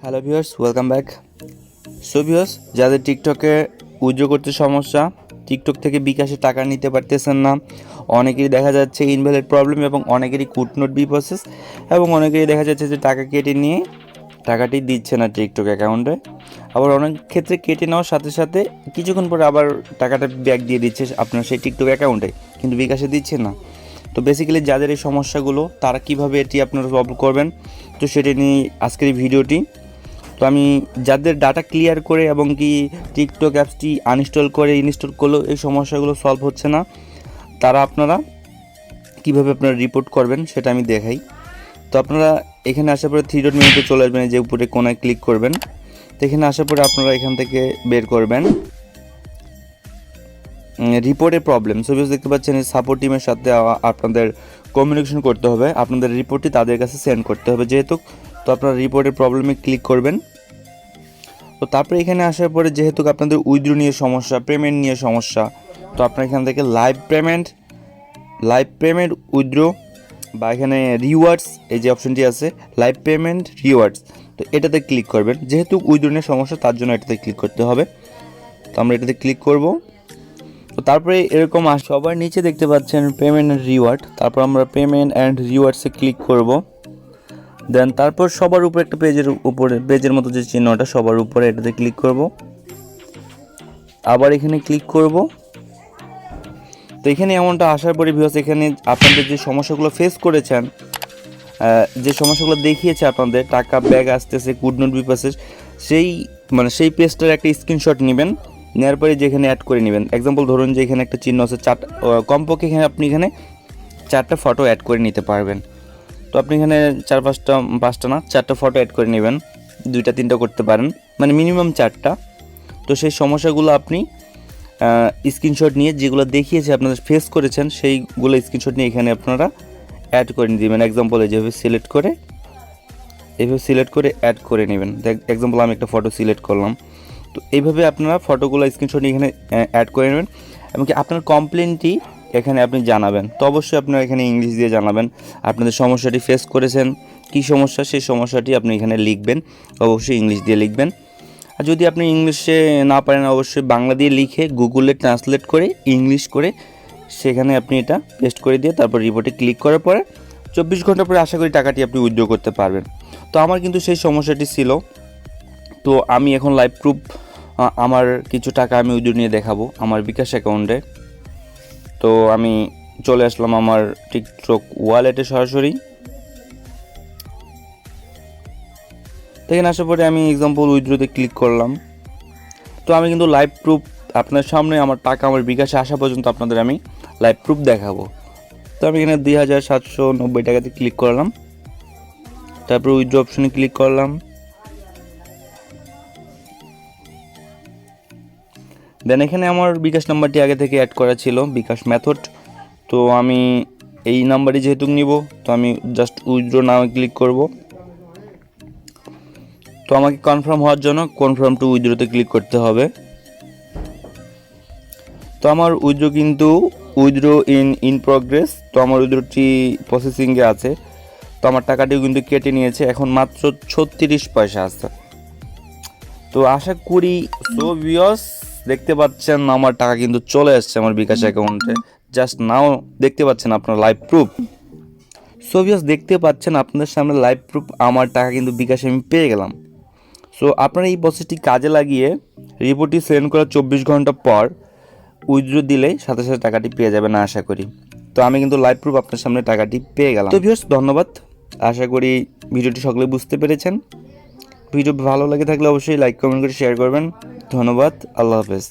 Hello viewers, welcome back. So viewers, যাদের টিকটকে withdraw করতে সমস্যা, টিকটক থেকে বিকাশে টাকা নিতে পারতেছেন না, অনেকেরই দেখা যাচ্ছে ইনভ্যালিড প্রবলেম এবং অনেকেরই কুড নট বি প্রসেস এবং অনেকেরই দেখা যাচ্ছে যে টাকা কেটে নিয়ে টাকাটি দিচ্ছে না টিকটক অ্যাকাউন্টে। আবার অনেক ক্ষেত্রে কেটে নেওয়ার সাথে সাথে কিছুক্ষণ পরে আবার টাকাটা ব্যাক দিয়ে দিচ্ছে আপনার সেই টিকটক অ্যাকাউন্টে, কিন্তু বিকাশে দিচ্ছে না। তো বেসিক্যালি যাদের এই সমস্যাগুলো, তারা কীভাবে এটি আপনারা সলভ করবেন, তো সেটা নিয়ে আজকের এই ভিডিওটি। তো আমি যাদের ডাটা ক্লিয়ার করে এবং কি টিকটক অ্যাপসটি আনইনস্টল করে ইনস্টল করলেও এই সমস্যাগুলো সলভ হচ্ছে না, তারা আপনারা কীভাবে আপনারা রিপোর্ট করবেন সেটা আমি দেখাই। তো আপনারা এখানে আসার পরে 3 ডট মেনুতে চলে আসবেন, যে উপরে কোনায় ক্লিক করবেন। তো এখানে আসার পরে আপনারা এখান থেকে বের করবেন রিপোর্টের প্রবলেম। সবিজ দেখতে পাচ্ছেন এই সাপোর্ট টিমের সাথে আপনাদের কমিউনিকেশন করতে হবে, আপনাদের রিপোর্টটি তাদের কাছে সেন্ড করতে হবে যেহেতু। তো আপনারা রিপোর্টের প্রবলেমে ক্লিক করবেন। তো তারপরে এখানে আসার পরে যেহেতু আপনাদের উইথড্র নিয়ে সমস্যা, পেমেন্ট নিয়ে সমস্যা, তো আপনার এখান থেকে লাইভ পেমেন্ট উইথড্র বা এখানে রিওয়ার্ডস এই যে অপশনটি আছে লাইভ পেমেন্ট রিওয়ার্ডস, তো এটাতে ক্লিক করবেন। যেহেতু উইথড্র নিয়ে সমস্যা তার জন্য এটাতে ক্লিক করতে হবে। তো আমরা এটাতে ক্লিক করব। তো তারপরে এরকম সবার নিচে দেখতে পাচ্ছেন পেমেন্ট অ্যান্ড রিওয়ার্ড, তারপর আমরা পেমেন্ট অ্যান্ড রিওয়ার্ডসে ক্লিক করব। দেন তারপর সবার উপরে একটা পেজের মতো যে চিহ্নটা সবার উপরে, এটাতে ক্লিক করব। আবার এখানে ক্লিক করব। তো এখানে এমনটা আসার পরে ভিউয়ার্স, এখানে আপনাদের যে সমস্যাগুলো ফেস করেছেন, যে সমস্যাগুলো দেখিয়েছে আপনাদের টাকা ব্যাক আসতেছে, কুড নট বি প্রসেস, সেই পেজটার একটা স্ক্রিনশট নেবেন। নেওয়ার পরে যেখানে অ্যাড করে নেবেন। এক্সাম্পল ধরুন যে এখানে একটা চিহ্ন আছে, কমপক্ষে এখানে আপনি এখানে 4টা ফটো অ্যাড করে নিতে পারবেন। তো আপনি এখানে 4-5টা না 4টা ফটো অ্যাড করে নেবেন, 2-3টা করতে পারেন, মানে মিনিমাম 4টা। তো সেই সমস্যাগুলো আপনি স্ক্রিনশট নিয়ে যেগুলো দেখিয়েছে আপনাদের ফেস করেছেন সেইগুলো স্ক্রিনশট নিয়ে এখানে আপনারা অ্যাড করে দেবেন। এক্সাম্পল যেভাবে সিলেক্ট করে অ্যাড করে নেবেন। এক্সাম্পল আমি একটা ফটো সিলেক্ট করলাম। তো এইভাবে আপনারা ফটোগুলো স্ক্রিনশট নিয়ে এখানে অ্যাড করে নেবেন এবং কি আপনার কমপ্লেনটি এখানে আপনি জানাবেন। তো অবশ্যই আপনারা এখানে ইংলিশ দিয়ে জানাবেন আপনাদের সমস্যাটি ফেস করেছেন, কী সমস্যা সেই সমস্যাটি আপনি এখানে লিখবেন, অবশ্যই ইংলিশ দিয়ে লিখবেন। আর যদি আপনি ইংলিশে না পারেন অবশ্যই বাংলা দিয়ে লিখে গুগলে ট্রান্সলেট করে ইংলিশ করে সেখানে আপনি এটা পেস্ট করে দিয়ে তারপর রিপোর্টে ক্লিক করার পরে 24 ঘন্টা পরে আশা করি টাকাটি আপনি উইথড্র করতে পারবেন। তো আমার কিন্তু সেই সমস্যাটি ছিল। তো আমি এখন লাইভ প্রুফ আমার কিছু টাকা আমি উইথড্র নিয়ে দেখাবো আমার বিকাশ অ্যাকাউন্টে। তো আমি চলে আসলাম আমার টিকটক ওয়ালেটে সরাসরি। এখানে আসার পরে আমি এক্সাম্পল উইথড্রতে ক্লিক করলাম। তো আমি কিন্তু লাইভ প্রুফ আপনার সামনে আমার টাকা আমার বিকাশে আসা পর্যন্ত আপনাদের আমি লাইভ প্রুফ দেখাবো। তো আমি এখানে 2790 টাকাতে ক্লিক করলাম, তারপর উইথড্র অপশনে ক্লিক করলাম। দেন এখানে আমার বিকাশ নাম্বারটি আগে থেকে অ্যাড করা ছিল, বিকাশ মেথড। তো আমি এই নাম্বারই যেহেতু নিব, তো আমি জাস্ট উইথড্র নাও ক্লিক করব। তো আমাকে কনফার্ম হওয়ার জন্য কনফার্ম টু উইথড্রতে ক্লিক করতে হবে। তো আমার উইথড্র কিন্তু উইথড্র ইন প্রগ্রেস। তো আমার উইথড্রটি প্রসেসিংয়ে আছে। তো আমার টাকাটিও কিন্তু কেটে নিয়েছে, এখন মাত্র 36 পয়সা আছে। তো আশা করি ভিউয়ার্স দেখতে পাচ্ছেন আমার টাকা কিন্তু চলে আসছে আমার বিকাশ অ্যাকাউন্টে। জাস্ট নাও দেখতে পাচ্ছেন আপনার লাইভ প্রুফ। ভিউয়ার্স দেখতে পাচ্ছেন আপনাদের সামনে লাইভ প্রুফ, আমার টাকা কিন্তু বিকাশে আমি পেয়ে গেলাম। সো আপনারা এই প্রসেসটি কাজে লাগিয়ে রিপোর্টটি সেন্ড করার 24 ঘন্টা পর উইথড্র দিলেই সাথে সাথে টাকাটি পেয়ে যাবেন আশা করি। তো আমি কিন্তু লাইভ প্রুফ আপনার সামনে টাকাটি পেয়ে গেলাম। তো ভিউয়ার্স ধন্যবাদ, আশা করি ভিডিওটি সকলে বুঝতে পেরেছেন। ভিডিও ভালো লাগে থাকলে অবশ্যই লাইক কমেন্ট করে শেয়ার করবেন। ধন্যবাদ, আল্লাহ হাফেজ।